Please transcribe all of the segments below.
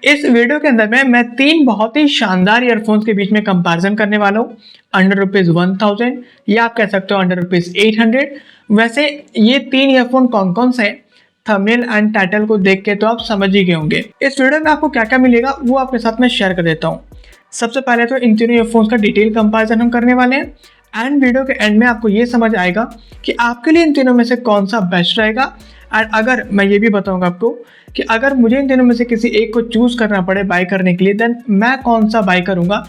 इस वीडियो के अंदर में मैं 3 बहुत ही शानदार ईयरफोन्स के बीच में कंपैरिजन करने वाला हूँ अंडर ₹1000 या आप कह सकते हो अंडर ₹800। वैसे ये 3 ईयरफोन कौन कौन से हैं, थंबनेल एंड टाइटल को देख के तो आप समझ ही गए होंगे। इस वीडियो में आपको क्या क्या मिलेगा वो आपके साथ में शेयर कर देता हूँ। सबसे पहले तो इन तीनों ईयरफोन्स का डिटेल कंपैरिजन हम करने वाले हैं एंड वीडियो के एंड में आपको ये समझ आएगा कि आपके लिए इन तीनों में से कौन सा बेस्ट रहेगा। एंड अगर मैं ये भी बताऊंगा आपको कि अगर मुझे इन तीनों में से किसी एक को चूज करना पड़े बाय करने के लिए, देन मैं कौन सा बाय करूंगा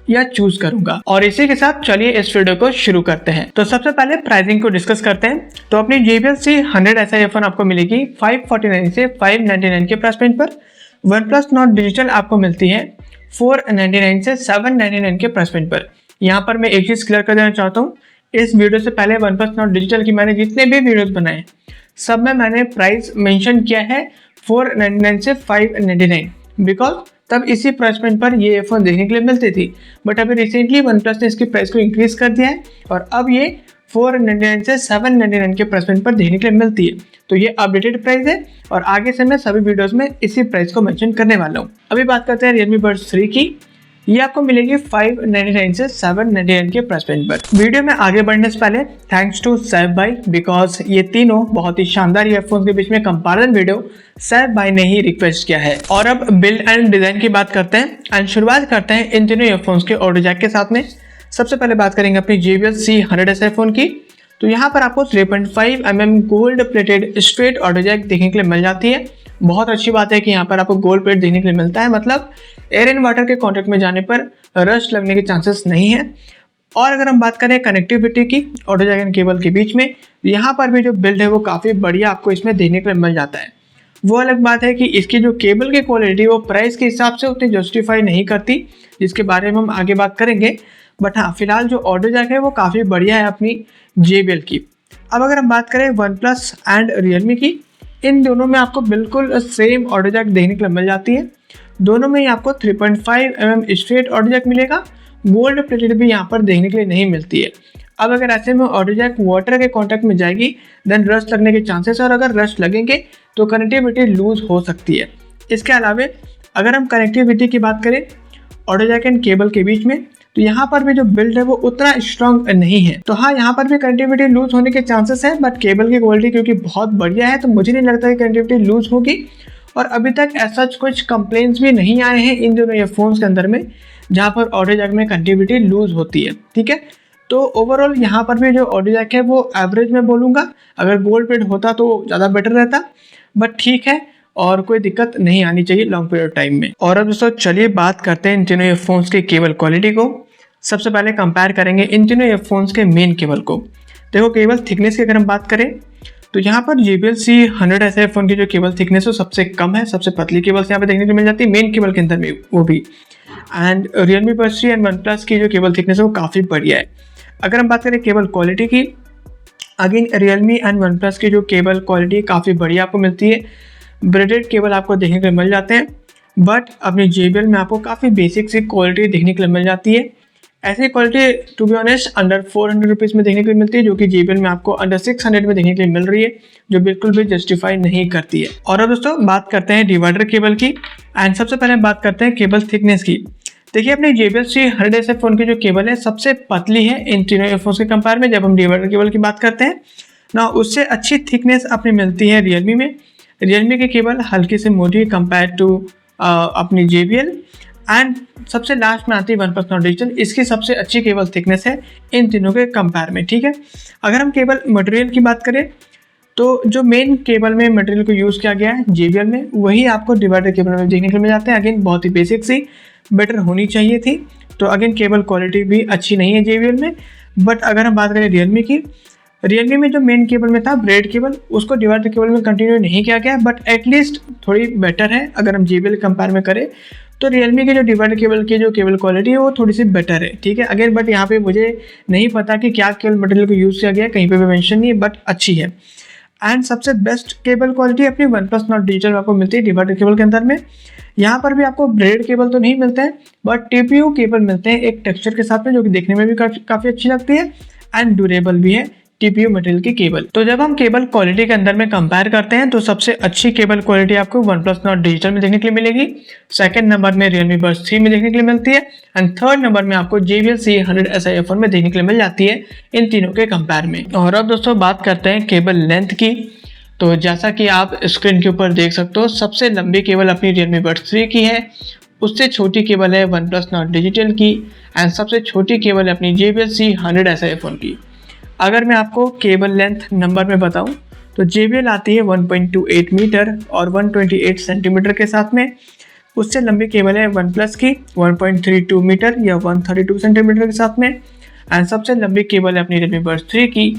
या चूज करूंगा। और इसी के साथ चलिए इस वीडियो को शुरू करते हैं। तो सबसे पहले प्राइसिंग को डिस्कस करते हैं। तो अपनी JBL C100 ऐसा ईयरफोन आपको मिलेगी 549 से 599 के प्राइस पॉइंट पर। OnePlus Nord डिजिटल आपको मिलती है 499 से 799 के प्राइस पॉइंट पर। यहाँ पर मैं एक चीज क्लियर कर देना चाहता हूँ, इस वीडियो से पहले OnePlus Nord डिजिटल की मैंने जितने भी वीडियोस बनाए सब में मैंने प्राइस मेंशन किया है 499 से 599, बिकॉज तब इसी प्राइस पॉइंट पर ये ईयरफोन देखने के लिए मिलती थी। बट अभी रिसेंटली OnePlus ने इसकी प्राइस को इंक्रीज कर दिया है और अब ये 499 से 799 के प्राइस पॉइंट पर देखने के लिए मिलती है। तो ये अपडेटेड प्राइस है और आगे से मैं सभी वीडियोस में इसी प्राइस को मेंशन करने वाला हूँ। अभी बात करते हैं Realme Buds 3 की। ये आपको मिलेगी 599 से 799 के प्राइस पॉइंट पर। वीडियो में आगे बढ़ने से पहले थैंक्स टू सैफ भाई, बिकॉज ये तीनों बहुत ही शानदार ईयरफोन्स के बीच में कंपैरिजन वीडियो सैफ भाई ने ही रिक्वेस्ट किया है। और अब बिल्ड एंड डिजाइन की बात करते हैं एंड शुरुआत करते हैं इन तीनों ईयरफोन्स के ऑडियो जैक के साथ में। सबसे पहले बात करेंगे अपनी JBL C100 ईयरफोन की। तो यहाँ पर आपको 3.5 mm gold plated straight audio jack देखने के लिए मिल जाती है। बहुत अच्छी बात है कि यहाँ पर आपको गोल्ड प्लेट देखने के लिए मिलता है, मतलब एयर एंड वाटर के कॉन्टेक्ट में जाने पर रस्ट लगने के चांसेस नहीं है। और अगर हम बात करें कनेक्टिविटी की ऑडियो जैक एंड केबल के बीच में, यहाँ पर भी जो बिल्ड है वो काफ़ी बढ़िया आपको इसमें देखने के लिए मिल जाता है। वो अलग बात है कि इसकी जो केबल की क्वालिटी वो प्राइस के हिसाब से उतनी जस्टिफाई नहीं करती, जिसके बारे में हम आगे बात करेंगे। बट हाँ, फिलहाल जो ऑडियो जैक है वो काफ़ी बढ़िया है अपनी JBL की। अब अगर हम बात करें OnePlus एंड Realme की, इन दोनों में आपको बिल्कुल सेम ऑडियो जैक देखने के लिए मिल जाती है। दोनों में ही आपको 3.5 mm स्ट्रेट ऑडियो जैक मिलेगा। गोल्ड प्लेटेड भी यहाँ पर देखने के लिए नहीं मिलती है। अब अगर ऐसे में ऑडियो जैक वाटर के कांटेक्ट में जाएगी देन रस्ट लगने के चांसेस, और अगर रस्ट लगेंगे तो कनेक्टिविटी लूज हो सकती है। इसके अलावा अगर हम कनेक्टिविटी की बात करें ऑडियो जैक एंड केबल के बीच में, तो यहाँ पर भी जो बिल्ड है वो उतना स्ट्रॉन्ग नहीं है। तो हाँ, यहाँ पर भी कनेक्टिविटी लूज होने के चांसेस है, बट केबल की क्वालिटी क्योंकि बहुत बढ़िया है तो मुझे नहीं लगता कि कनेक्टिविटी लूज होगी। और अभी तक ऐसा कुछ कंप्लेंट्स भी नहीं आए हैं इन दोनों ईयरफोन्स के अंदर में जहाँ पर ऑडियो जैक में कनेक्टिविटी लूज होती है। ठीक है, तो ओवरऑल यहाँ पर भी जो ऑडियो जैक है वो एवरेज में बोलूँगा। अगर गोल्ड प्लेट होता तो ज़्यादा बेटर रहता, बट ठीक है और कोई दिक्कत नहीं आनी चाहिए लॉन्ग पीरियड टाइम में। और अब दोस्तों चलिए बात करते हैं इन तीनों ईयरफोन्स की केबल क्वालिटी को। सबसे पहले कंपेयर करेंगे इन तीनों ईयरफोन्स के मेन केबल को। देखो, केबल थिकनेस की अगर हम बात करें तो यहाँ पर JBL C100 ऐसे ईयरफोन की जो केबल थिकनेस है सबसे कम है, सबसे पतली केबल्स यहाँ पे देखने को मिल जाती है मेन केबल के अंदर में वो भी। And Realme Buds 3 and OnePlus की जो केबल थिकनेस है वो काफ़ी बढ़िया है। अगर हम बात करें केबल क्वालिटी की, अगेन Realme एंड OnePlus की जो केबल क्वालिटी काफ़ी बढ़िया आपको मिलती है। ब्रेडेड केबल आपको देखने को मिल जाते हैं, बट अपनी JBL में आपको काफ़ी बेसिक सी क्वालिटी देखने के लिए मिल जाती है। ऐसी quality to be honest under 400 rupees में देखने के लिए मिलती है, जो कि JBL में आपको अंडर 600 में देखने के लिए मिल रही है, जो बिल्कुल भी जस्टिफाई नहीं करती है। और अब दोस्तों बात करते हैं डिवाइडर केबल की एंड सबसे पहले बात करते हैं केबल थिकनेस की। देखिए, अपने JBL C100 ऐसे फ़ोन की जो केबल है सबसे पतली है इन तीनों ईयरफोन्स के कंपेयर में। जब हम डिवाइडर केबल की बात करते हैं ना, उससे अच्छी थिकनेस अपनी मिलती है Realme में। Realme की केबल हल्की से मोटी कंपेयर टू अपनी JBL। एंड सबसे लास्ट में आती है OnePlus Nord डिजिटल, इसकी सबसे अच्छी केबल थिकनेस है इन तीनों के कंपेयर में। ठीक है, अगर हम केबल मटेरियल की बात करें तो जो मेन केबल में मटेरियल को यूज़ किया गया है JBL में, वही आपको डिवाइडर केबल में देखने को मिल जाते हैं। अगेन बहुत ही बेसिक सी बेटर होनी चाहिए थी। तो अगेन केबल क्वालिटी भी अच्छी नहीं है JBL में। बट अगर हम बात करें Realme में जो मेन केबल में था ब्रेड केबल, उसको डिवाइडर केबल में कंटिन्यू नहीं किया गया, बट एटलीस्ट थोड़ी बेटर है। अगर हम JBL कंपेयर में करें तो Realme की जो डिवाइडर केबल की जो केबल क्वालिटी है वो थोड़ी सी बेटर है। ठीक है, अगेन बट यहाँ पे मुझे नहीं पता कि क्या केबल मटेरियल को यूज़ किया गया है, कहीं पे भी मेंशन नहीं है, बट अच्छी है। एंड सबसे बेस्ट केबल क्वालिटी अपनी OnePlus Nord डिजिटल आपको मिलती है डिवाइडर केबल के अंदर में। यहाँ पर भी आपको ब्रेड केबल तो नहीं मिलते हैं, बट TPU केबल मिलते हैं एक टेक्सचर के साथ में, जो कि देखने में भी काफ़ी अच्छी लगती है एंड ड्यूरेबल भी है। TPU मटेरियल की केबल। तो जब हम केबल क्वालिटी के अंदर में कंपेयर करते हैं तो सबसे अच्छी केबल क्वालिटी आपको OnePlus Nord डिजिटल में देखने के लिए मिलेगी, सेकंड नंबर में Realme Buds 3 में देखने के लिए मिलती है एंड थर्ड नंबर में आपको JBL C100SI F1 में देखने के लिए मिल जाती है इन तीनों के कंपेयर में। और अब दोस्तों बात करते हैं केबल लेंथ की। तो जैसा कि आप स्क्रीन के ऊपर देख सकते हो, सबसे लंबी केबल अपनी Realme Buds 3 की है, उससे छोटी केबल है OnePlus Nord डिजिटल की एंड सबसे छोटी केबल है अपनी JBL C100SI F1 की। अगर मैं आपको केबल लेंथ नंबर में बताऊं तो JBL आती है 1.28 मीटर और 128 सेंटीमीटर के साथ में, उससे लंबी केबल है OnePlus की 1.32 मीटर या 132 सेंटीमीटर के साथ में एंड सबसे लंबी केबल है अपनी Realme Buds 3 की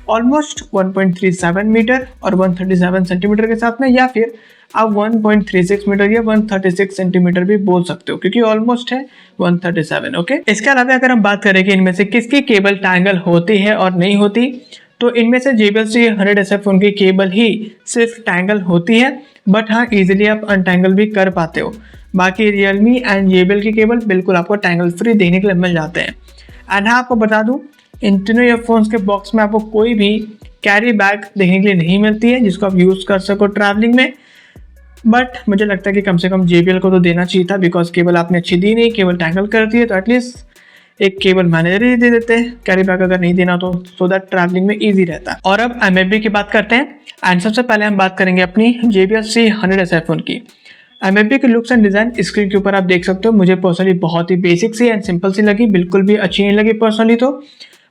ऑलमोस्ट 1.37 मीटर और 137 सेंटीमीटर के साथ में, या फिर आप 1.36 मीटर या 136 सेंटीमीटर भी बोल सकते हो क्योंकि ऑलमोस्ट है 137। ओके, इसके अलावा अगर हम बात करें कि इनमें से किसकी केबल टैंगल होती है और नहीं होती, तो इनमें से JBL C100SI F1 की केबल ही सिर्फ टैंगल होती है, बट हाँ इजीली आप अनटैंगल भी कर पाते हो। बाकी Realme एंड JBL की केबल बिल्कुल आपको टैंगल फ्री देखने के लिए मिल जाते हैं। एंड हाँ आपको बता दूँ, इन तीनों ईयरफोन्स के बॉक्स में आपको कोई भी कैरी बैग देखने के लिए नहीं मिलती है जिसको आप यूज़ कर सको ट्रैवलिंग में, बट मुझे लगता है कि कम से कम JBL को तो देना चाहिए था बिकॉज केबल आपने अच्छी दी नहीं, केबल टैंगल करती है, तो एटलीस्ट एक केबल मैनेजर ही दे देते हैं कैरी बैग अगर नहीं देना तो, सो दैट ट्रैवलिंग में ईजी रहता है। और अब MFB की बात करते हैं एंड सबसे पहले हम बात करेंगे अपनी JBL C100SI F1 की। MFB की लुक्स एंड डिज़ाइन स्क्रीन के ऊपर आप देख सकते हो, मुझे पर्सनली बहुत ही बेसिक सी एंड सिंपल सी लगी, बिल्कुल भी अच्छी नहीं लगी पर्सनली। तो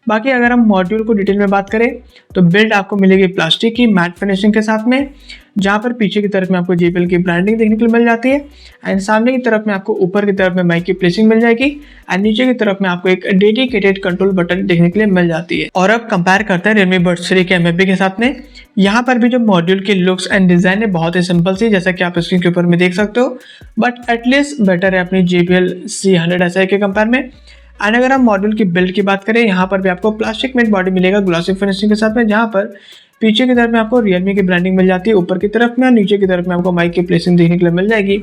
बाकी अगर हम मॉड्यूल को डिटेल में बात करें तो बिल्ड आपको मिलेगी प्लास्टिक की मैट फिनिशिंग के साथ में, जहाँ पर पीछे की तरफ में आपको JBL की ब्रांडिंग देखने के लिए मिल जाती है एंड सामने की तरफ में आपको ऊपर की तरफ में माइक की प्लेसिंग मिल जाएगी एंड नीचे की तरफ में आपको एक डेडिकेटेड कंट्रोल बटन देखने के लिए मिल जाती है। और अब कंपेयर करते हैं Realme Buds 3 के MFB के साथ में। यहाँ पर भी जो मॉड्यूल की लुक्स एंड डिजाइन है बहुत ही सिंपल सी, जैसा कि आप स्क्रीन के ऊपर में देख सकते हो, बट एटलीस्ट बेटर है अपनी JBL C100SI के कंपेयर में। एंड अगर हम मॉड्यूल की बिल्ड की बात करें, यहाँ पर भी आपको प्लास्टिक मेट बॉडी मिलेगा ग्लॉसी फिनिशिंग के साथ में, जहाँ पर पीछे की तरफ में आपको Realme की ब्रांडिंग मिल जाती है, ऊपर की तरफ में और नीचे की तरफ में आपको माइक की प्लेसिंग देखने के लिए मिल जाएगी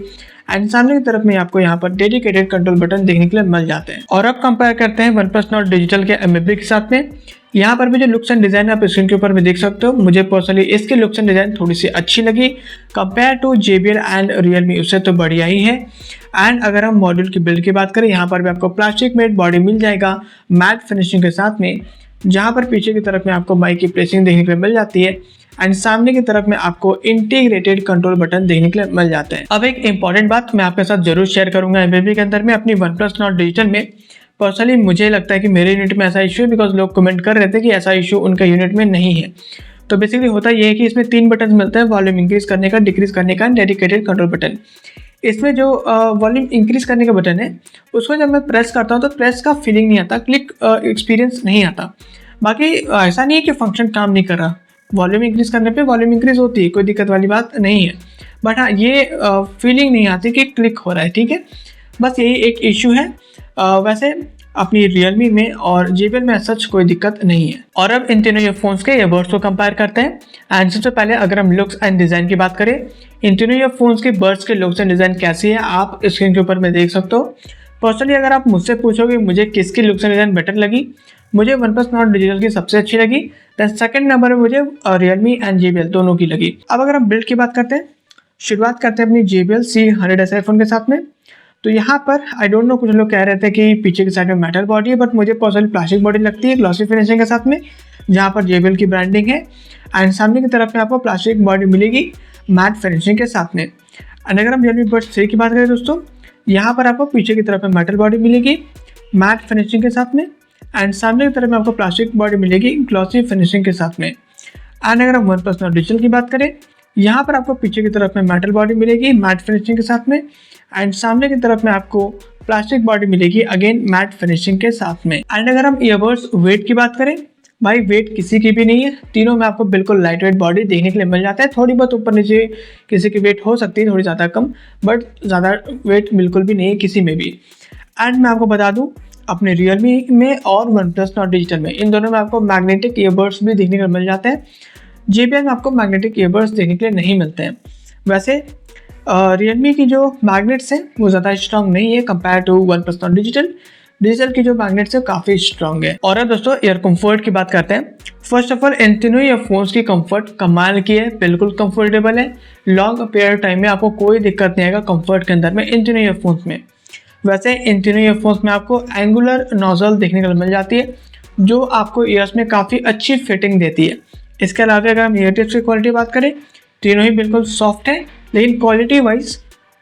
एंड सामने की तरफ में आपको यहाँ पर डेडिकेटेड कंट्रोल बटन देखने के लिए मिल जाते हैं। और अब कंपेयर करते हैं OnePlus Nord डिजिटल के MFB के साथ में। यहाँ पर भी जो लुक्स एंड डिजाइन आप स्क्रीन के ऊपर में देख सकते हो, मुझे पर्सनली इसकी लुक्स एंड डिजाइन थोड़ी सी अच्छी लगी compare to JBL and Realme, उससे तो बढ़िया ही है। एंड अगर हम मॉड्यूल की बिल्ड की बात करें, यहाँ पर भी आपको प्लास्टिक मेट बॉडी मिल जाएगा मैट फिनिशिंग के साथ में, जहाँ पर पीछे की तरफ में आपको माइक की प्लेसिंग देखने के लिए मिल जाती है एंड सामने की तरफ में आपको इंटीग्रेटेड कंट्रोल बटन देखने के लिए मिल जाते हैं। अब एक इंपॉर्टेंट बात मैं आपके साथ जरूर शेयर करूंगा MFB के अंदर में अपनी OnePlus Nord डिजिटल में। पर्सनली मुझे लगता है कि मेरे यूनिट में ऐसा इशू है बिकॉज लोग कमेंट कर रहे थे कि ऐसा इशू उनका यूनिट में नहीं है। तो बेसिकली होता ये है कि इसमें 3 बटन मिलते हैं, वॉल्यूम इंक्रीज करने का, डिक्रीज करने का, डेडिकेटेड कंट्रोल बटन। इसमें जो वॉल्यूम इंक्रीज करने का बटन है उसको जब मैं प्रेस करता हूँ तो प्रेस का फीलिंग नहीं आता, क्लिक एक्सपीरियंस नहीं आता। बाकी ऐसा नहीं है कि फंक्शन काम नहीं कर रहा, वॉल्यूम इंक्रीज करने पे वॉल्यूम इंक्रीज होती है, कोई दिक्कत वाली बात नहीं है, बट हाँ ये फीलिंग नहीं आती कि क्लिक हो रहा है। ठीक है, बस यही एक इशू है। वैसे अपनी Realme में और JBL में सच कोई दिक्कत नहीं है। और अब इन तीनों ईयरफोन्स के ईयरबड्स को कंपेयर करते हैं एंड सबसे पहले अगर हम लुक्स एंड डिज़ाइन की बात करें, इन तीनों ईयरफोन्स के बड्स के लुक्स एंड डिज़ाइन कैसी है आप स्क्रीन के ऊपर में देख सकते हो। पर्सनली अगर आप मुझसे पूछोगे मुझे किसकी लुक्स एंड डिज़ाइन बेटर लगी, मुझे OnePlus Nord डिजिटल की सबसे अच्छी लगी, दैन सेकंड नंबर में मुझे Realme एंड JBL दोनों की लगी। अब अगर हम बिल्ड की बात करते हैं, शुरुआत करते हैं अपनी JBL C100SI F1 के साथ में। तो यहाँ पर आई डोंट नो, कुछ लोग कह रहे थे कि पीछे की साइड में मेटल बॉडी है, बट मुझे पर्सनली प्लास्टिक बॉडी लगती है ग्लॉसी फिनिशिंग के साथ में, जहाँ पर JBL की ब्रांडिंग है एंड सामने की तरफ में आपको प्लास्टिक बॉडी मिलेगी मैट फिनिशिंग के साथ में। एंड अगर हम Realme Buds 3 की बात करें दोस्तों, यहाँ पर आपको पीछे की तरफ में मेटल बॉडी मिलेगी मैट फिनिशिंग के साथ में एंड सामने की तरफ में आपको प्लास्टिक बॉडी मिलेगी ग्लॉसी फिनिशिंग के साथ में। एंड अगर हम OnePlus Nord डिजिटल की बात करें, यहाँ पर आपको पीछे की तरफ में मेटल बॉडी मिलेगी मैट फिनिशिंग के साथ में एंड सामने की तरफ में आपको प्लास्टिक बॉडी मिलेगी अगेन मैट फिनिशिंग के साथ में। एंड अगर हम ईयरबड्स वेट की बात करें, भाई वेट किसी की भी नहीं है, तीनों में आपको बिल्कुल लाइट वेट बॉडी देखने के लिए मिल जाता है। थोड़ी बहुत ऊपर नीचे किसी की वेट हो सकती है, थोड़ी ज़्यादा कम, बट ज़्यादा वेट बिल्कुल भी नहीं है किसी में भी। एंड मैं आपको बता दूँ, अपने Realme में और OnePlus Nord डिजिटल में इन दोनों में आपको मैग्नेटिक ईयरबड्स भी देखने को मिल जाते हैं। JBL में आपको मैग्नेटिक ईयरबड्स देखने के लिए नहीं मिलते हैं। वैसे Realme की जो मैग्नेट्स हैं वो ज़्यादा स्ट्रॉन्ग नहीं है compare to OnePlus Nord digital, digital की जो मैग्नेट्स है काफ़ी स्ट्रॉन्ग है। और अब दोस्तों ईयर कंफर्ट की बात करते हैं। फर्स्ट ऑफ ऑल इन तीनों ईयरफोन्स की कंफर्ट कमाल की है, बिल्कुल कंफर्टेबल है। लॉन्ग पीरियड टाइम में आपको कोई दिक्कत नहीं आएगा कंफर्ट के अंदर में इन तीनों ईयरफोन्स में। वैसे इन तीनों ईयरफोन्स में आपको एंगुलर नोजल देखने को मिल जाती है जो आपको ईयर्स में काफ़ी अच्छी फिटिंग देती है। इसके अलावा अगर हम ईयर टिप्स की क्वालिटी बात करें, तीनों ही बिल्कुल सॉफ्ट है, लेकिन क्वालिटी वाइज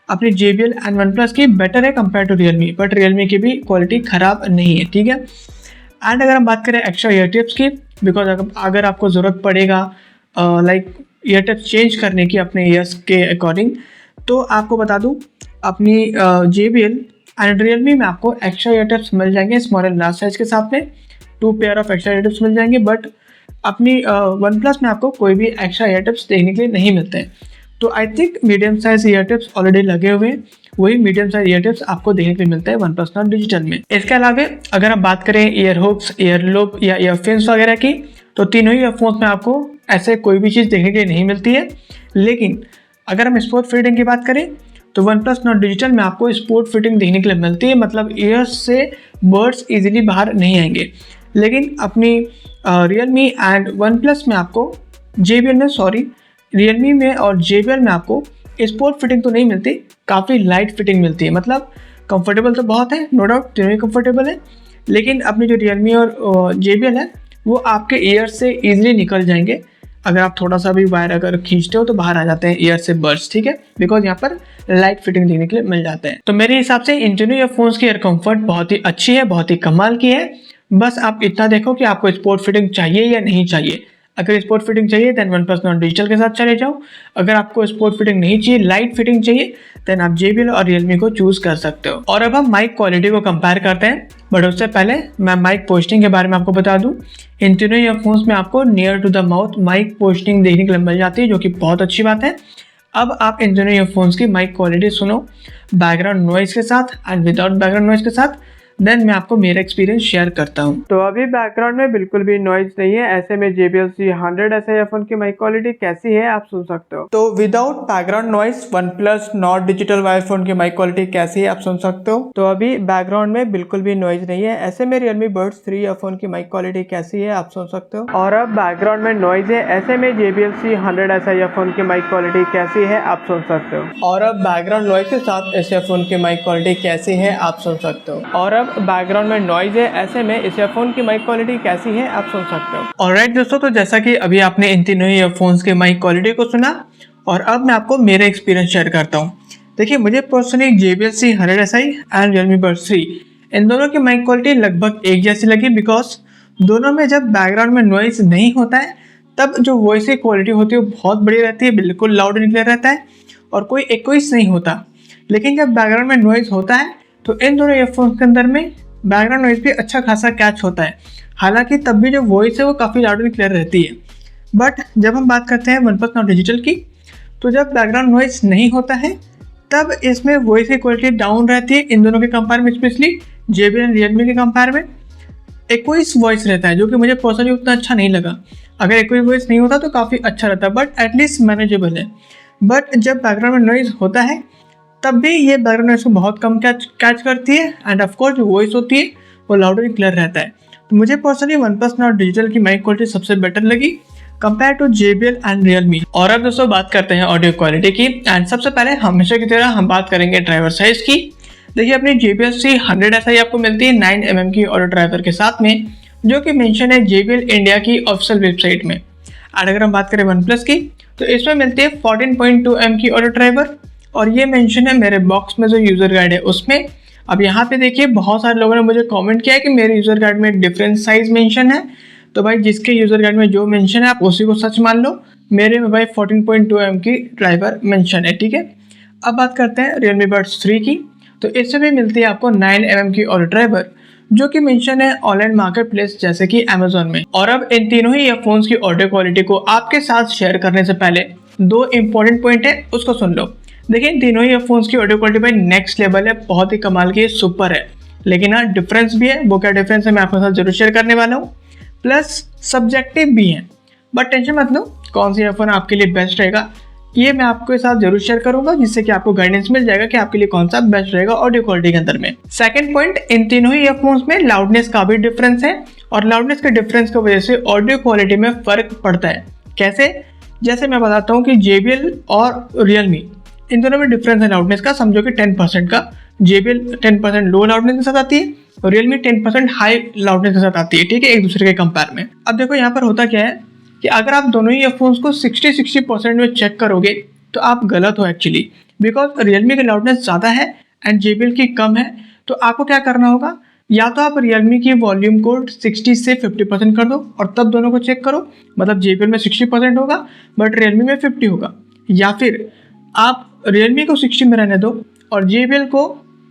अपनी JBL एंड OnePlus की बेटर है compare to Realme, but Realme की भी क्वालिटी ख़राब नहीं है, ठीक है। एंड अगर हम बात करें एक्स्ट्रा ईयर टिप्स की, बिकॉज अगर आपको ज़रूरत पड़ेगा लाइक ईयर टिप्स चेंज करने की अपने ईयर्स के अकॉर्डिंग, तो आपको बता दूँ अपनी JBL एंड Realme में आपको एक्स्ट्रा ईयर टिप्स मिल जाएंगे स्मॉल एंड लार्ज साइज के साथ में, 2 pair of extra ear tips मिल जाएंगे। बट अपनी OnePlus में आपको कोई भी एक्स्ट्रा ईयर टिप्स देखने के लिए नहीं मिलते हैं। तो I think medium size year tips already लगे हुए हैं, वही मीडियम साइज ईयर टिप्स आपको देखने के लिए मिलते हैं OnePlus Nord डिजिटल में। इसके अलावा अगर हम बात करें ईयर हुक्स, ईयर लूप या ईयरफिन्स वगैरह की, तो तीनों ही ईयरफोन्स में आपको ऐसे कोई भी चीज़ देखने के लिए नहीं मिलती है। लेकिन अगर हम स्पोर्ट फिटिंग की बात करें तो OnePlus Nord डिजिटल में आपको स्पोर्ट फिटिंग देखने के लिए मिलती है, मतलब ईयर्स से बर्ड्स इजीली बाहर नहीं आएंगे। लेकिन अपनी Realme एंड OnePlus में आपको Realme में और JBL में आपको स्पोर्ट फिटिंग तो नहीं मिलती, काफ़ी लाइट फिटिंग मिलती है। मतलब कंफर्टेबल तो बहुत है, नो डाउट तीनों ही कंफर्टेबल है, लेकिन अपनी जो Realme और JBL है वो आपके ईयर से इजीली निकल जाएंगे। अगर आप थोड़ा सा भी वायर अगर खींचते हो तो बाहर आ जाते हैं ईयर से बर्ड्स, ठीक है, बिकॉज यहाँ पर लाइट फिटिंग देखने के लिए मिल जाते हैं। तो मेरे हिसाब से इन तीनों ईयरफोन्स की ईयर कंफर्ट बहुत ही अच्छी है, बहुत ही कमाल की है। बस आप इतना देखो कि आपको स्पोर्ट फिटिंग चाहिए या नहीं चाहिए। अगर स्पोर्ट फिटिंग चाहिए देन OnePlus Nord डिजिटल के साथ चले जाओ। अगर आपको स्पोर्ट फिटिंग नहीं चाहिए, लाइट फिटिंग चाहिए, देन आप JBL और Realme को चूज कर सकते हो। और अब हम माइक क्वालिटी को कंपेयर करते हैं, बट उससे पहले मैं माइक पोजिशनिंग के बारे में आपको बता दूं। इन तीनों ईयरफोन्स में आपको near to the mouth mic positioning देखने के लिए मिल जाती है, जो कि बहुत अच्छी बात है। अब आप इन दोनों ईयरफोन्स की माइक क्वालिटी सुनो बैकग्राउंड नॉइज के साथ एंड विदाउट बैकग्राउंड नॉइज के साथ, देन मैं आपको मेरा एक्सपीरियंस शेयर करता हूँ। तो अभी बैकग्राउंड में बिल्कुल भी नॉइज नहीं है, ऐसे में JBL C100 ऐसे ईयरफोन की माइक क्वालिटी कैसी है आप सुन सकते हो। तो without background noise OnePlus Nord digital wire phone की माइक क्वालिटी कैसी है आप सुन सकते हो। तो अभी बैकग्राउंड में बिल्कुल भी नॉइज नहीं है, ऐसे में Realme Buds 3 ईयरफोन की माइक क्वालिटी कैसी है आप सुन सकते हो। और अब बैकग्राउंड में नॉइज है, ऐसे में JBL C100 ऐसे ईयरफोन की माइक क्वालिटी कैसी है आप सुन सकते हो। और अब बैकग्राउंड नॉइज के साथ इस ईयरफोन की माइक क्वालिटी कैसी है आप सुन सकते हो। और अब बैकग्राउंड में नॉइज है, ऐसे में इस ईयरफोन की माइक क्वालिटी कैसी है आप सुन सकते हो। ऑलराइट दोस्तों, तो जैसा कि अभी आपने इन तीनों ईयरफोन्स के माइक क्वालिटी को सुना, और अब मैं आपको मेरा एक्सपीरियंस शेयर करता हूँ। देखिए, मुझे personally JBL C100 SI and Realme Buds 3 इन दोनों की माइक क्वालिटी लगभग एक जैसी लगी, बिकॉज दोनों में जब बैकग्राउंड में नॉइज नहीं होता है तब जो वॉइस की क्वालिटी होती है वो बहुत बढ़िया रहती है, बिल्कुल लाउड एंड क्लियर रहता है और कोई इक्वेस नहीं होता। लेकिन जब बैकग्राउंड में नॉइज होता है तो इन दोनों ईयरफोन्स के अंदर में बैकग्राउंड नॉइज भी अच्छा खासा कैच होता है, हालांकि तब भी जो वॉइस है वो काफ़ी लाउड एंड क्लियर रहती है। बट जब हम बात करते हैं OnePlus Nord डिजिटल की, तो जब बैकग्राउंड नॉइज नहीं होता है तब इसमें वॉइस की क्वालिटी डाउन रहती है इन दोनों के कंपेयर में, स्पेशली JBL एंड Realme के कंपेयर में इक्वेस वॉइस रहता है, जो कि मुझे पर्सनली उतना अच्छा नहीं लगा। अगर इक्वेस वॉइस नहीं होता तो काफ़ी अच्छा रहता, बट एटलीस्ट मैनेजेबल है। बट जब बैकग्राउंड में नॉइज होता है तब भी ये बैकग्राउंड नॉइज को बहुत कम कैच करती है, एंड ऑफकोर्स जो वॉइस होती है वो लाउड एंड क्लियर रहता है। तो मुझे पर्सनली OnePlus Nord डिजिटल की माइक क्वालिटी सबसे बेटर लगी compare to JBL and Realme। और अब दोस्तों बात करते हैं ऑडियो क्वालिटी की, एंड सबसे पहले हमेशा की तरह हम बात करेंगे ड्राइवर साइज की। देखिए, अपनी JBL C100 SI आपको मिलती है 9 mm की ऑडियो ड्राइवर के साथ में, जो कि मेंशन है JBL इंडिया की ऑफिशियल वेबसाइट में। और अगर हम बात करें OnePlus की, तो इसमें मिलती है 14.2 mm की ऑडियो ड्राइवर, और ये मेंशन है मेरे बॉक्स में जो यूज़र गाइड है उसमें। अब यहाँ पे देखिए, बहुत सारे लोगों ने मुझे कमेंट किया है कि मेरे यूज़र गाइड में डिफरेंट साइज मेंशन है। तो भाई, जिसके यूज़र गाइड में जो मेंशन है आप उसी को सच मान लो। मेरे में भाई 14.2 mm की ड्राइवर मेंशन है, ठीक है। अब बात करते हैं Realme Buds 3 की, तो इससे भी मिलती है आपको 9 mm की ऑडियो ड्राइवर, जो कि मेंशन है ऑनलाइन मार्केट प्लेस जैसे कि Amazon में। और अब इन तीनों ही ईयरफोन्स की ऑडियो क्वालिटी को आपके साथ शेयर करने से पहले 2 इंपॉर्टेंट पॉइंट है, उसको सुन लो। देखिए, इन तीनों ही ईयरफोन्स की ऑडियो क्वालिटी भाई नेक्स्ट लेवल है, बहुत ही कमाल की, सुपर है। लेकिन हाँ, डिफरेंस भी है। वो क्या डिफरेंस है मैं आपके साथ जरूर शेयर करने वाला हूँ, प्लस सब्जेक्टिव भी है। बट टेंशन मत लो, कौन सी ईयरफोन आपके लिए बेस्ट रहेगा ये मैं आपके साथ जरूर शेयर करूंगा, जिससे कि आपको गाइडेंस मिल जाएगा कि आपके लिए कौन सा बेस्ट रहेगा ऑडियो क्वालिटी के अंदर में। सेकंड पॉइंट, इन तीनों ही ईयरफोन्स में लाउडनेस का भी डिफरेंस है और लाउडनेस के डिफरेंस की वजह से ऑडियो क्वालिटी में फर्क पड़ता है। कैसे? जैसे मैं बताता हूँ कि JBL और Realme, इन दोनों में डिफरेंस है लाउडनेस का। समझो कि 10% का। JBL 10% लो लाउडनेस के साथ आती है और Realme 10% हाई लाउडनेस के साथ आती है, ठीक है, एक दूसरे के कंपेयर में। अब देखो यहाँ पर होता क्या है कि अगर आप दोनों ही ईयरफोन्स को 60% में चेक करोगे तो आप गलत हो एक्चुअली, बिकॉज Realme की लाउडनेस ज़्यादा है एंड JBL की कम है। तो आपको क्या करना होगा, या तो आप Realme की वॉल्यूम को 60 से 50% कर दो और तब दोनों को चेक करो, मतलब JBL में 60% होगा बट Realme में 50 होगा, या फिर आप Realme को 60 में रहने दो और JBL को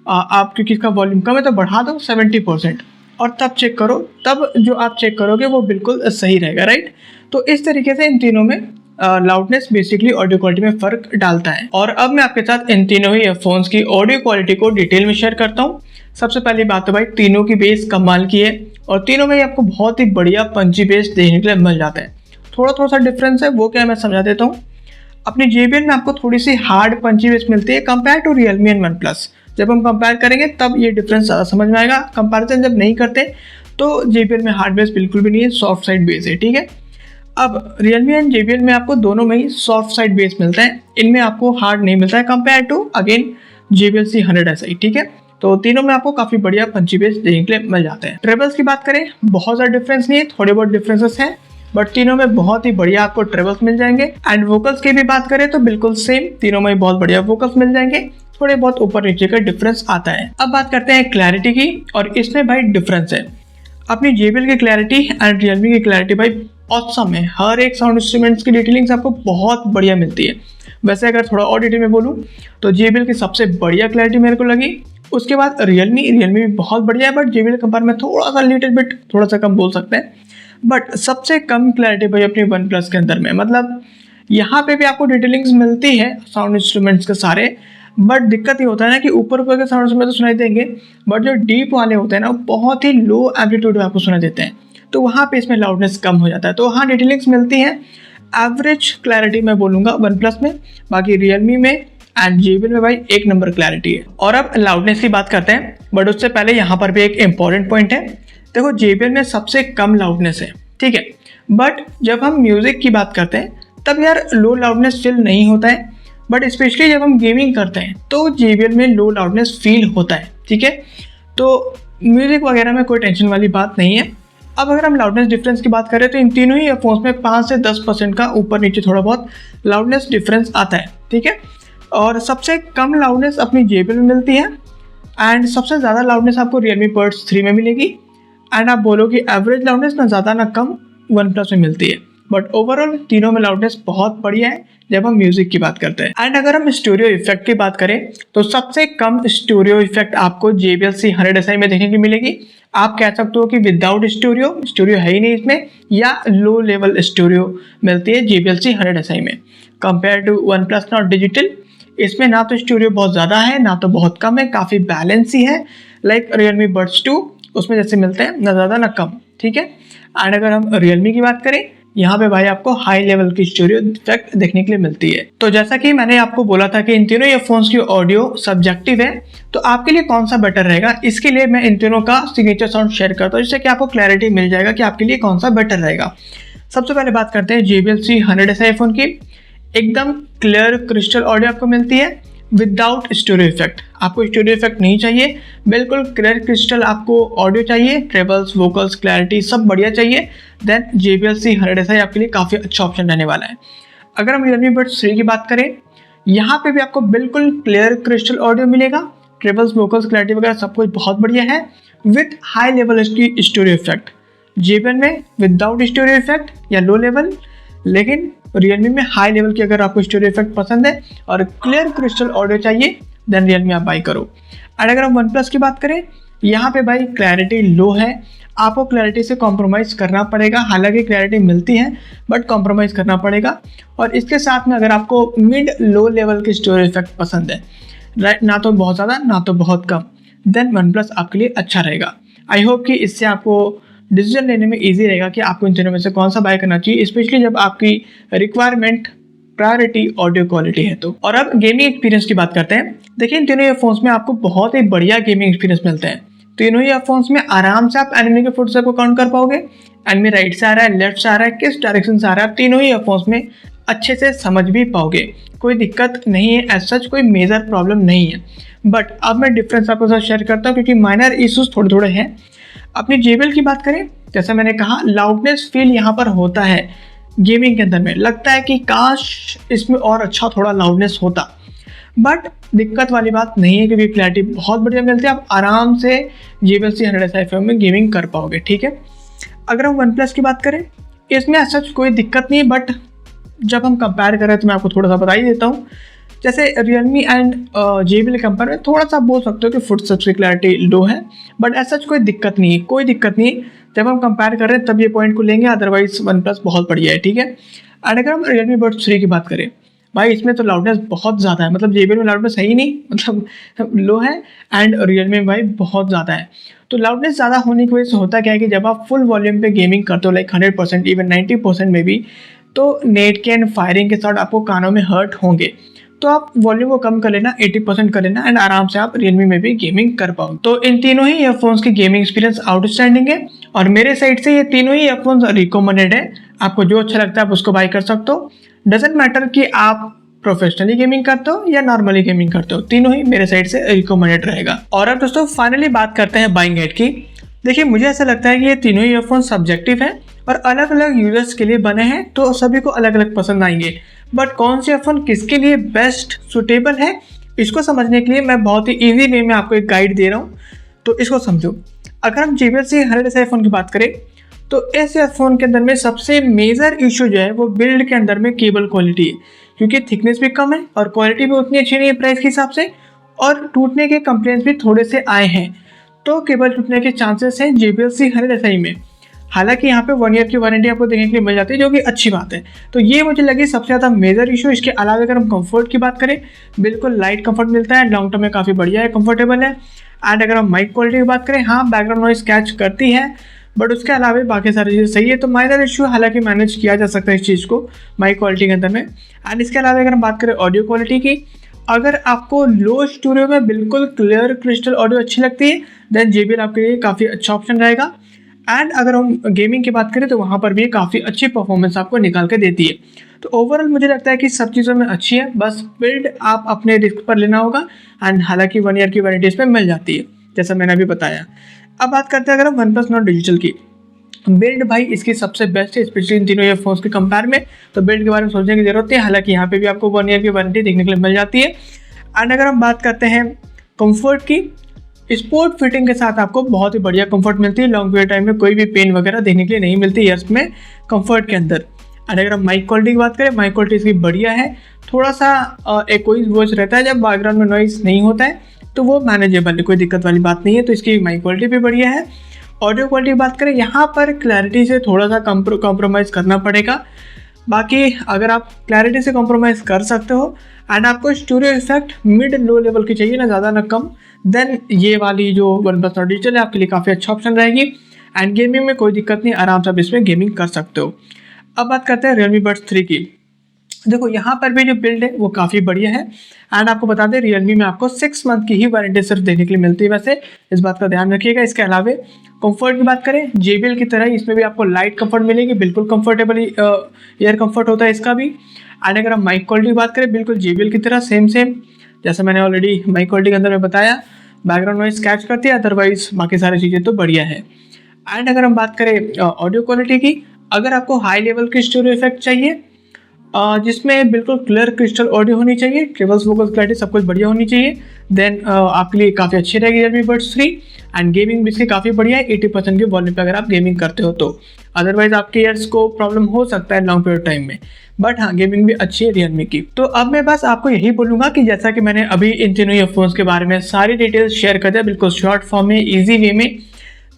आप, क्योंकि इसका वॉल्यूम कम है तो बढ़ा दो 70% और तब चेक करो। तब जो आप चेक करोगे वो बिल्कुल सही रहेगा, राइट। तो इस तरीके से इन तीनों में लाउडनेस बेसिकली ऑडियो क्वालिटी में फ़र्क डालता है। और अब मैं आपके साथ इन तीनों ही ईयरफोन्स की ऑडियो क्वालिटी को डिटेल में शेयर करता हूँ। सबसे पहली बात तो भाई, तीनों की बेस कमाल की है और तीनों में ही आपको बहुत ही बढ़िया पंची बेस देखने के लिए मिल जाता है। थोड़ा सा डिफरेंस है, वो क्या मैं समझा देता हूँ। अपनी JBL में आपको थोड़ी सी हार्ड पंची बेस मिलती है compare to Realme and OnePlus। जब हम कंपेयर करेंगे तब ये डिफरेंस ज़्यादा समझ में आएगा। कंपैरिजन जब नहीं करते तो JBL में हार्ड बेस बिल्कुल भी नहीं है, सॉफ्ट साइड बेस है, ठीक है। अब Realme एंड JBL में आपको दोनों में ही सॉफ्ट साइड बेस मिलता है, इनमें आपको हार्ड नहीं मिलता है compare to again JBL C100SI, ठीक है। तो तीनों में आपको काफ़ी बढ़िया पंची बेस देखने के लिए मिल जाते हैं। ट्रेबल्स की बात करें, बहुत ज़्यादा डिफरेंस नहीं है, थोड़े बहुत डिफरेंसेस हैं बट तीनों में बहुत ही बढ़िया आपको ट्रेबल्स मिल जाएंगे। एंड वोकल्स की भी बात करें तो बिल्कुल सेम, तीनों में बहुत बढ़िया वोकल्स मिल जाएंगे, थोड़े बहुत ऊपर नीचे का डिफरेंस आता है। अब बात करते हैं क्लैरिटी की, और इसमें भाई डिफरेंस है। अपनी JBL की क्लैरिटी एंड Realme की क्लैरिटी भाई ऑसम है। हर एक साउंड इंस्ट्रूमेंट्स की डिटेलिंग्स आपको बहुत बढ़िया मिलती है। वैसे अगर थोड़ा और डिटेल में बोलूँ तो JBL की सबसे बढ़िया क्लैरिटी मेरे को लगी, उसके बाद Realme भी बहुत बढ़िया है बट JBL कंपेयर में थोड़ा सा लिटिल बिट थोड़ा सा कम बोल सकते हैं। बट सबसे कम क्लैरिटी भाई अपनी OnePlus के अंदर में, मतलब यहाँ पे भी आपको डिटेलिंग्स मिलती है साउंड इंस्ट्रूमेंट्स के सारे, बट दिक्कत ये होता है ना कि ऊपर ऊपर के साउंड इंस्ट्रूमेंट तो सुनाई देंगे बट जो डीप वाले होते हैं ना वो बहुत ही लो एम्पलीट्यूड में आपको सुनाई देते हैं, तो वहाँ पे इसमें लाउडनेस कम हो जाता है। तो वहाँ डिटेलिंग्स मिलती हैं। एवरेज क्लैरिटी मैं बोलूँगा OnePlus में, बाकी Realme में एंड JBL में भाई एक नंबर क्लैरिटी है। और अब लाउडनेस की बात करते हैं, बट उससे पहले यहाँ पर भी एक इंपॉर्टेंट पॉइंट है। देखो JBL में सबसे कम लाउडनेस है, ठीक है, बट जब हम म्यूज़िक की बात करते हैं तब यार लो लाउडनेस फील नहीं होता है, बट स्पेशली जब हम गेमिंग करते हैं तो JBL में लो लाउडनेस फील होता है, ठीक है। तो म्यूज़िक वगैरह में कोई टेंशन वाली बात नहीं है। अब अगर हम लाउडनेस डिफरेंस की बात करें तो इन तीनों ही ईयरफोन्स में 5 से 10% का ऊपर नीचे थोड़ा बहुत लाउडनेस डिफरेंस आता है, ठीक है। और सबसे कम लाउडनेस अपनी JBL में मिलती है एंड सबसे ज़्यादा लाउडनेस आपको Realme Buds 3 में मिलेगी। एंड आप बोलो कि एवरेज लाउडनेस ना ज़्यादा ना कम OnePlus में मिलती है, बट ओवरऑल तीनों में लाउडनेस बहुत बढ़िया है जब हम म्यूजिक की बात करते हैं। एंड अगर हम स्टूडियो इफेक्ट की बात करें तो सबसे कम स्टूडियो इफेक्ट आपको JBL C100SI में देखने की मिलेगी। आप कह सकते हो कि विदाउट स्टूडियो है ही नहीं इसमें, या लो लेवल स्टूडियो मिलती है JBL C100SI में compare to OnePlus Nord Digital। इसमें ना तो स्टूडियो बहुत ज़्यादा है ना तो बहुत कम है, काफ़ी बैलेंस ही है, लाइक Realme Buds 2 उसमें जैसे मिलते हैं, ना ज़्यादा ना कम, ठीक है। एंड अगर हम Realme की बात करें, यहाँ पे भाई आपको हाई लेवल की स्टूडियो इफेक्ट देखने के लिए मिलती है। तो जैसा कि मैंने आपको बोला था कि इन तीनों ईयरफोन्स की ऑडियो सब्जेक्टिव है, तो आपके लिए कौन सा बेटर रहेगा, इसके लिए मैं इन तीनों का सिग्नेचर साउंड शेयर करता हूँ, जिससे कि आपको क्लैरिटी मिल जाएगा कि आपके लिए कौन सा बेटर रहेगा। सबसे पहले बात करते हैं JBL C100SI फोन की। एकदम क्लियर क्रिस्टल ऑडियो आपको मिलती है विदाउट स्टूडियो इफेक्ट। आपको स्टूडियो इफेक्ट नहीं चाहिए, बिल्कुल क्लियर क्रिस्टल आपको ऑडियो चाहिए, ट्रेबल्स, वोकल्स, क्लैरिटी सब बढ़िया चाहिए, देन JBL C100SI आपके लिए काफ़ी अच्छा ऑप्शन रहने वाला है। अगर हम Realme Buds 3 की बात करें, यहाँ पे भी आपको बिल्कुल क्लियर क्रिस्टल ऑडियो मिलेगा, ट्रेबल्स, वोकल्स, क्लैरिटी वगैरह सब कुछ बहुत बढ़िया है विथ हाई लेवल की स्टूडियो इफेक्ट। JBL में विदाउट स्टूडियो इफेक्ट या लो लेवल, लेकिन Realme में हाई लेवल की अगर आपको स्टूडियो इफेक्ट पसंद है और क्लियर क्रिस्टल ऑडियो चाहिए देन Realme आप बाई करो। और अगर हम OnePlus की बात करें, यहाँ पे भाई क्लैरिटी लो है, आपको क्लैरिटी से कॉम्प्रोमाइज़ करना पड़ेगा। हालांकि क्लैरिटी मिलती है बट कॉम्प्रोमाइज़ करना पड़ेगा। और इसके साथ में अगर आपको मिड लो लेवल की स्टूडियो इफेक्ट पसंद है, राइट, ना तो बहुत ज़्यादा ना तो बहुत कम, देन OnePlus आपके लिए अच्छा रहेगा। आई होप कि इससे आपको डिसीजन लेने में इजी रहेगा कि आपको इन तीनों में से कौन सा बाय करना चाहिए, स्पेशली जब आपकी रिक्वायरमेंट प्रायोरिटी ऑडियो क्वालिटी है तो। और अब गेमिंग एक्सपीरियंस की बात करते हैं। देखिए इन तीनों ईयरफोन्स में आपको बहुत ही बढ़िया गेमिंग एक्सपीरियंस मिलते हैं। तीनों ईयरफोन्स में आराम से आप एनिमी के फुटस्टेप को काउंट कर पाओगे। एनिमी राइट से आ रहा है, लेफ्ट से आ रहा है, किस डायरेक्शन से आ रहा है, तीनों ही ईयरफोन्स में अच्छे से समझ भी पाओगे। कोई दिक्कत नहीं है, एज सच कोई मेजर प्रॉब्लम नहीं है। बट अब मैं डिफरेंस आपके साथ शेयर करता हूँ क्योंकि माइनर इश्यूज थोड़े थोड़े हैं। अपनी JBL की बात करें, जैसा मैंने कहा लाउडनेस फील यहाँ पर होता है गेमिंग के अंदर में। लगता है कि काश इसमें और अच्छा थोड़ा लाउडनेस होता, बट दिक्कत वाली बात नहीं है क्योंकि क्लैरिटी बहुत बढ़िया मिलती है। आप आराम से JBL C100 में गेमिंग कर पाओगे। ठीक है, अगर हम OnePlus की बात करें, इसमें ऐसा कोई दिक्कत नहीं है, बट जब हम कंपेयर करें तो मैं आपको थोड़ा सा बता ही देता हूँ। जैसे Realme एंड JBL कंपेयर में थोड़ा सा बोल सकते हो कि फुटस्टेप्स की क्लैरिटी लो है, बट ऐसा कोई दिक्कत नहीं है, कोई दिक्कत नहीं है। जब हम कंपेयर कर रहे हैं तब ये पॉइंट को लेंगे, अदरवाइज OnePlus बहुत बढ़िया है। ठीक है, एंड अगर हम Realme Buds 3 की बात करें, भाई इसमें तो लाउडनेस बहुत ज़्यादा है। मतलब JBL में लाउडनेस है ही नहीं, मतलब लो है, एंड Realme में भाई बहुत ज़्यादा है। तो लाउडनेस ज़्यादा होने की वजह से होता क्या है कि जब आप फुल वॉल्यूम पे गेमिंग करते हो, लाइक 100% इवन 90% में भी, तो नेट के एंड फायरिंग के साथ आपको कानों में हर्ट होंगे। तो आप वॉल्यूम को कम कर लेना, 80% कर लेना, एंड आराम से आप Realme में भी गेमिंग कर पाओ। तो इन तीनों ही ईयरफोन्स की गेमिंग एक्सपीरियंस आउटस्टैंडिंग है, और मेरे साइड से ये तीनों ही ईयरफोन्स रिकमेंडेड है। आपको जो अच्छा लगता है आप उसको बाय कर सकते हो। डजेंट मैटर कि आप प्रोफेशनली गेमिंग करते हो या नॉर्मली गेमिंग करते हो, तीनों ही मेरे साइड से रिकमेंडेड रहेगा। और अब दोस्तों फाइनली बात करते हैं बाइंग हेड की। देखिए मुझे ऐसा लगता है कि ये तीनों ईयरफोन सब्जेक्टिव है और अलग अलग यूजर्स के लिए बने हैं, तो सभी को अलग अलग पसंद आएंगे। बट कौन से ईयरफोन किसके लिए बेस्ट सुटेबल है, इसको समझने के लिए मैं बहुत ही इजी वे में आपको एक गाइड दे रहा हूँ, तो इसको समझो। अगर हम JBL C100 ईयरफोन की बात करें, तो इस ईयरफोन के अंदर में सबसे मेजर इशू जो है वो बिल्ड के अंदर में केबल क्वालिटी है, क्योंकि थिकनेस भी कम है और क्वालिटी भी उतनी अच्छी नहीं है प्राइस के हिसाब से, और टूटने के कंप्लेंट्स भी थोड़े से आए हैं। तो केबल टूटने के चांसेस हैं JBL C100 में। हालांकि यहाँ पे 1 ईयर की वारंटी आपको देखने के लिए मिल जाती है, जो कि अच्छी बात है। तो ये मुझे लगी सबसे ज़्यादा मेजर इशू। इसके अलावा अगर हम कंफर्ट की बात करें, बिल्कुल लाइट कंफर्ट मिलता है, लॉन्ग टर्म में काफ़ी बढ़िया है, कंफर्टेबल है। एंड अगर हम माइक क्वालिटी की बात करें, हाँ बैकग्राउंड नॉइस कैच करती है, बट उसके अलावा बाकी सारी चीज़ें सही है। तो माइनर इशू हालांकि मैनेज किया जा सकता है इस चीज़ को माइक क्वालिटी के अंदर में। एंड इसके अलावा अगर हम बात करें ऑडियो क्वालिटी की, अगर आपको लो स्टूडियो में बिल्कुल क्लियर क्रिस्टल ऑडियो अच्छी लगती है, देन JBL आपके लिए काफ़ी अच्छा ऑप्शन रहेगा। एंड अगर हम गेमिंग की बात करें तो वहाँ पर भी काफ़ी अच्छी परफॉर्मेंस आपको निकाल के देती है। तो ओवरऑल मुझे लगता है कि सब चीज़ों में अच्छी है, बस बिल्ड आप अपने रिस्क पर लेना होगा। एंड हालांकि 1 ईयर की वारंटी इस पर मिल जाती है, जैसा मैंने अभी बताया। अब बात करते हैं अगर हम OnePlus Nord डिजिटल की, बिल्ड भाई इसकी सबसे बेस्ट है, स्पेशली इन तीनों ईयरफोन्स के कंपेयर में। तो बिल्ड के बारे में सोचने की जरूरत है, हालांकि यहाँ पे भी आपको 1 ईयर की वारंटी देखने के लिए मिल जाती है। एंड अगर हम बात करते हैं कंफर्ट की, स्पोर्ट फिटिंग के साथ आपको बहुत ही बढ़िया कंफर्ट मिलती है। लॉन्ग पीरियड टाइम में कोई भी पेन वगैरह देखने के लिए नहीं मिलती ईयर्स में कंफर्ट के अंदर। एंड अगर हम माइक क्वालिटी की बात करें, माइक क्वालिटी इसकी बढ़िया है। थोड़ा सा इकोइज वॉइस रहता है जब बैकग्राउंड में नॉइस नहीं होता है, तो वो मैनेजेबल है, कोई दिक्कत वाली बात नहीं है। तो इसकी माइक क्वालिटी भी बढ़िया है। ऑडियो क्वालिटी की बात करें, यहाँ पर क्लैरिटी से थोड़ा सा कॉम्प्रोमाइज़ करना पड़ेगा। बाकी अगर आप क्लैरिटी से कॉम्प्रोमाइज़ कर सकते हो एंड आपको studio effect mid low level की चाहिए, ना ज़्यादा ना कम, देन ये वाली जो OnePlus Nord डिजिटल है आपके लिए काफ़ी अच्छा ऑप्शन रहेगी। एंड गेमिंग में कोई दिक्कत नहीं, आराम से आप इसमें गेमिंग कर सकते हो। अब बात करते हैं Realme Buds 3 की। देखो यहाँ पर भी जो बिल्ड है वो काफ़ी बढ़िया है। एंड आपको बता दें Realme में आपको 6 मंथ की ही वारंटी सिर्फ देखने के लिए मिलती है, वैसे इस बात का ध्यान रखिएगा। इसके अलावा कंफर्ट की बात करें, JBL की तरह इसमें भी आपको लाइट कंफर्ट मिलेगी, बिल्कुल कंफर्टेबल एयर कंफर्ट होता है इसका भी। एंड अगर हम माइक क्वालिटी की बात करें, बिल्कुल JBL की तरह सेम जैसा मैंने ऑलरेडी माइक क्वालिटी के अंदर में बताया, बैकग्राउंड नॉइस कैच करती है, अदरवाइज बाकी सारी चीज़ें तो बढ़िया है। एंड अगर हम बात करें ऑडियो क्वालिटी की, अगर आपको हाई लेवल की स्टूडियो इफेक्ट चाहिए जिसमें बिल्कुल क्लियर क्रिस्टल ऑडियो होनी चाहिए, ट्रेवल्स वोकल क्लैरिटी सब कुछ बढ़िया होनी चाहिए, देन आपके लिए काफ़ी अच्छी रहेगी Realme Buds 3। एंड गेमिंग भी इसकी काफ़ी बढ़िया है, 80% के वॉल्यूम पे अगर आप गेमिंग करते हो तो। अदरवाइज आपके ईयर्स को प्रॉब्लम हो सकता है लॉन्ग पीरियड टाइम में, बट हाँ गेमिंग भी अच्छी है Realme की। तो अब मैं बस आपको यही बोलूँगा कि जैसा कि मैंने अभी इन तीनों ईयरफोन्स के बारे में सारी डिटेल्स शेयर कर दिया, बिल्कुल शॉर्ट फॉर्म में, ईजी वे में।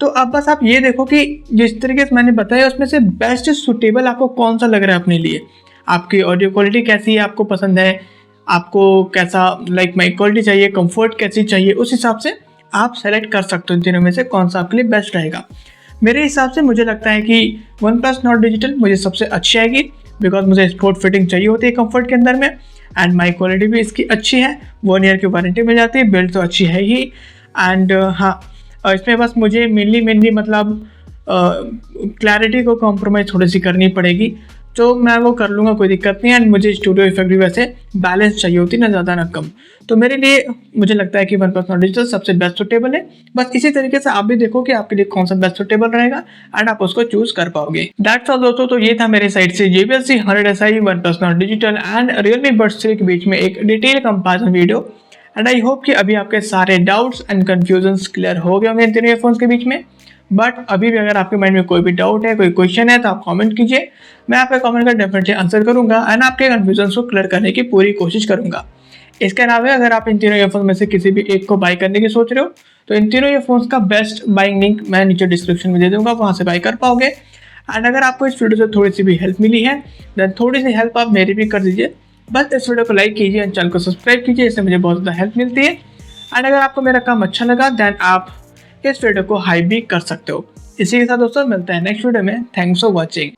तो अब बस आप ये देखो कि जिस तरीके से मैंने बताया उसमें से बेस्ट सुटेबल आपको कौन सा लग रहा है अपने लिए। आपकी ऑडियो क्वालिटी कैसी है, आपको पसंद है, आपको कैसा लाइक माइक क्वालिटी चाहिए, कंफर्ट कैसी चाहिए, उस हिसाब से आप सेलेक्ट कर सकते हो इन तीनों में से कौन सा आपके लिए बेस्ट रहेगा। मेरे हिसाब से मुझे लगता है कि OnePlus Nord डिजिटल मुझे सबसे अच्छी आएगी। बिकॉज मुझे स्पोर्ट फिटिंग चाहिए होती है कंफर्ट के अंदर में, एंड माई क्वालिटी भी इसकी अच्छी है, 1 ईयर की वारंटी मिल जाती है, बिल्ड तो अच्छी है ही। एंड हाँ, इसमें बस मुझे मेनली मतलब क्लैरिटी को कॉम्प्रोमाइज़ थोड़ी सी करनी पड़ेगी, तो मैं वो कर लूँगा, कोई दिक्कत नहीं है। एंड मुझे स्टूडियो इफेक्ट भी वैसे बैलेंस चाहिए होती, ना ज़्यादा ना कम, तो मेरे लिए मुझे लगता है कि OnePlus Nord डिजिटल सबसे बेस्ट सुटेबल है। बस इसी तरीके से आप भी देखो कि आपके लिए कौन सा बेस्ट सुटेबल रहेगा एंड आप उसको चूज कर पाओगे। दैट्स ऑल दोस्तों, तो ये था मेरे साइड से JBL C 100SI, OnePlus Nord digital and Realme Buds 3 के बीच में एक detail comparison video. And I hope कि अभी आपके सारे डाउट्स एंड कंफ्यूजन्स क्लियर हो गए होंगे इन तीनों ईयरफोन्स के बीच में। बट अभी भी अगर आपके माइंड में कोई भी डाउट है, कोई क्वेश्चन है, तो आप कमेंट कीजिए, मैं आपके कमेंट का डेफिनेटली आंसर करूंगा एंड आपके कन्फ्यूजन को क्लियर करने की पूरी कोशिश करूंगा। इसके अलावा अगर आप इन तीनों ईयरफोन में से किसी भी एक को बाय करने की सोच रहे हो, तो इन तीनों ईयरफोन्स का बेस्ट बाइंग लिंक मैं नीचे डिस्क्रिप्शन में दे दूंगा, वहां से बाय कर पाओगे। एंड अगर आपको इस वीडियो से थोड़ी सी भी हेल्प मिली है, देन थोड़ी सी हेल्प आप मेरी भी कर दीजिए। बस इस वीडियो को लाइक कीजिए एंड चैनल को सब्सक्राइब कीजिए, इससे मुझे बहुत ज़्यादा हेल्प मिलती है। एंड अगर आपको मेरा काम अच्छा लगा, देन आप इस वीडियो को हाइप भी कर सकते हो। इसी के साथ दोस्तों मिलते हैं नेक्स्ट वीडियो में। Thanks for watching.